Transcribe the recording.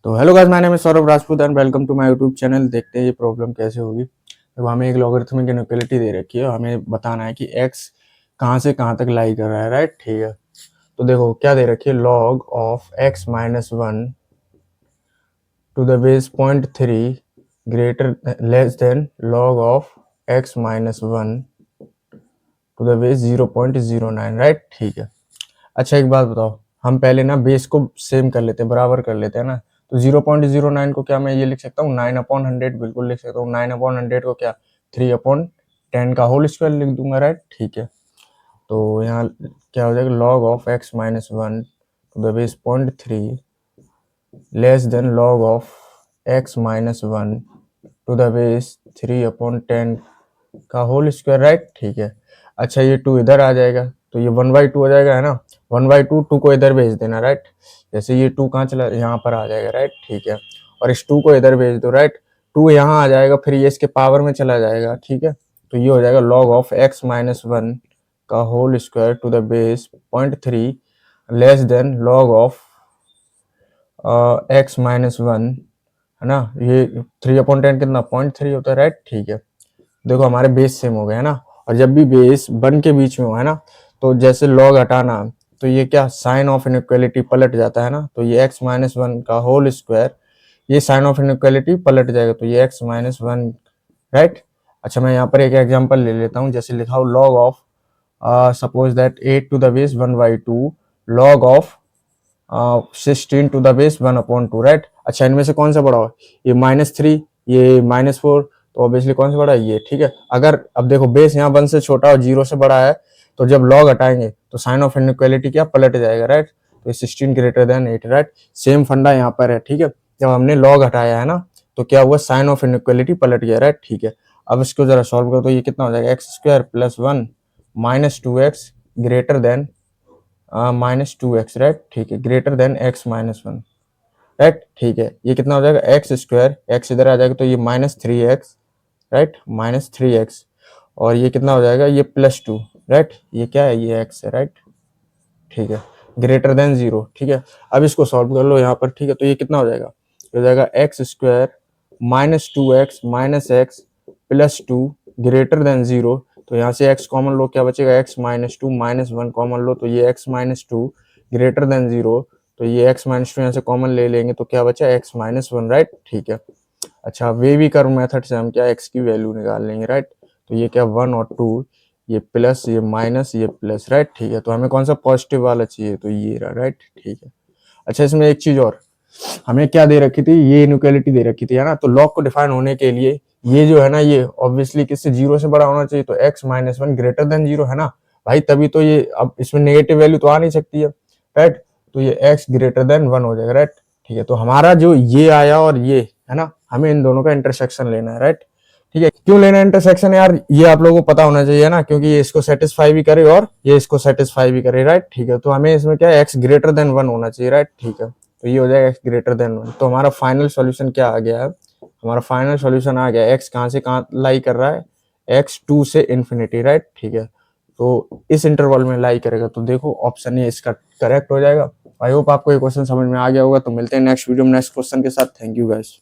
तो hello guys, my name is Saurabh Rajput and welcome to my YouTube channel. देखते हैं ये प्रॉब्लम कैसे होगी। तो हमें एक लॉगरिथमिक इनइक्वालिटी दे रखी है, हमें बताना है कि x कहाँ से कहाँ तक लाई कर रहा है, राइट। ठीक है, तो देखो क्या दे रखी है, log of x minus one two the base 0.3 greater less than log of x minus one two the base 0.09, right. ठीक है, अच्छा एक बात बताओ, हम पहले ना बेस को सेम कर लेते हैं, बराबर कर लेते हैं ना। तो 0.09 को क्या मैं ये लिख सकता हूँ 9/100, बिल्कुल लिख सकता हूँ। 9/100 को क्या 3/10 का होल स्क्वायर लिख दूंगा, राइट। ठीक है, तो यहाँ क्या हो जाएगा, log of x minus one two the base 0.3 less than log of x minus one two the base 3/10 का होल स्क्वायर, राइट। ठीक है, अच्छा ये 2 इधर आ जाएगा तो ये 1/2 हो जाएगा, है ना। 1/2 2 को इधर भेज देना, राइट। जैसे ये 2 कहाँ चला, यहाँ पर आ जाएगा, राइट। ठीक है, और इस 2 को इधर भेज दो, राइट। 2 यहाँ आ जाएगा, फिर ये इसके पावर में चला जाएगा, ठीक है। तो ये हो जाएगा log of x minus one का whole square to the base 0.3 less than log of x minus one, है ना। ये 3/10 कितना 0.3 होता है, राइट। ठीक है, देखो हमारे बेस सेम हो गए, है ना। और जब भी बेस वन के बीच में हो, है ना, तो जैसे लॉग हटाना, तो ये क्या साइन ऑफ इनइक्वालिटी पलट जाता है ना। तो ये x माइनस वन का होल स्क्वायर, ये साइन ऑफ इनइक्वालिटी पलट जाएगा, तो ये x माइनस वन, राइट। अच्छा मैं यहाँ पर एक एग्जांपल ले लेता हूँ, जैसे लिखा हूँ log of suppose that 8 to the base 1/2 log of 16 to the base 1/2, right. अच्छा इनमें से कौन सा बड़ा हो, ये -3, ये -4, तो ऑब्वियसली कौन सा बड़ा है, ये। ठीक है, अगर अब देखो बेस यहाँ 1 से छोटा और 0 से बड़ा है, तो जब लॉग हटाएंगे तो साइन ऑफ इनइक्वालिटी क्या पलट जाएगा, राइट। तो 16 ग्रेटर देन 8, राइट। सेम फंडा यहाँ पर है, ठीक है। जब हमने लॉग हटाया है ना, तो क्या हुआ, साइन ऑफ इनइक्वालिटी पलट गया, राइट। ठीक है, अब इसको जरा सॉल्व करो तो ये कितना हो जाएगा, x square plus one minus two x greater than -2x, right. ठीक है, greater than x minus one, right. ठीक है, ये कितना हो जाएगा, एक्स स्क्वायर, एक्स इधर आ जाएगा तो ये -3x, राइट, -3x, और ये कितना हो जाएगा, ये +2, राइट। ये क्या है, ये x है, राइट। ठीक है, ग्रेटर देन 0। ठीक है, अब इसको सॉल्व कर लो यहाँ पर, ठीक है। तो ये कितना हो जाएगा, हो जाएगा x square -2x minus x plus two greater than 0। तो यहाँ से x कॉमन लो, क्या बचेगा, x minus two minus one common लो, तो ये x minus two greater than 0। तो ये x माइनस टू यहाँ से कॉमन ले लेंगे तो क्या बचा, x माइनस वन, राइट। ठीक है, अच्छा वेवी कर्व मेथड से हम क्या x की वैल्यू निकाल लेंगे, राइट। तो ये क्या 1 और 2, ये प्लस ये माइनस ये प्लस, राइट। ठीक है, तो हमें कौन सा पॉजिटिव वाला चाहिए, तो ये रहा, राइट। ठीक है, अच्छा इसमें एक चीज और, हमें क्या दे रखी थी, ये इनइक्वालिटी दे रखी थी, है ना। तो लॉग को डिफाइन होने के लिए ये जो है ना, ये ऑब्वियसली किससे 0 से बड़ा होना चाहिए, तो x minus one greater than 0, है ना भाई, तभी तो ये, अब इसमें नेगेटिव वैल्यू तो आ नहीं सकती है, राइट। तो ये x ग्रेटर देन वन हो जाएगा, राइट। ठीक है, तो हमारा जो ये आया और ये है ना, हमें इन दोनों का इंटरसेक्शन लेना है, राइट। ठीक है, क्यों लेना है इंटरसेक्शन यार, ये आप लोगों को पता होना चाहिए ना, क्योंकि ये इसको सेटिस्फाई भी करे और ये इसको सेटिस्फाई भी करे, राइट। ठीक है, तो हमें इसमें क्या है, x ग्रेटर देन वन होना चाहिए, राइट। ठीक है, तो ये हो जाएगा x ग्रेटर देन वन। तो हमारा फाइनल सॉल्यूशन क्या आ गया है, हमारा फाइनल सॉल्यूशन आ गया x कहाँ से कहाँ लाई कर रहा है, x 2 से इन्फिनिटी, राइट। ठीक है, तो इस इंटरवल में लाई करेगा, तो देखो ऑप्शन ए इसका करेक्ट हो जाएगा। आई होप आपको ये क्वेश्चन समझ में आ गया होगा। तो मिलते हैं नेक्स्ट वीडियो में नेक्स्ट क्वेश्चन के साथ। Thank you guys.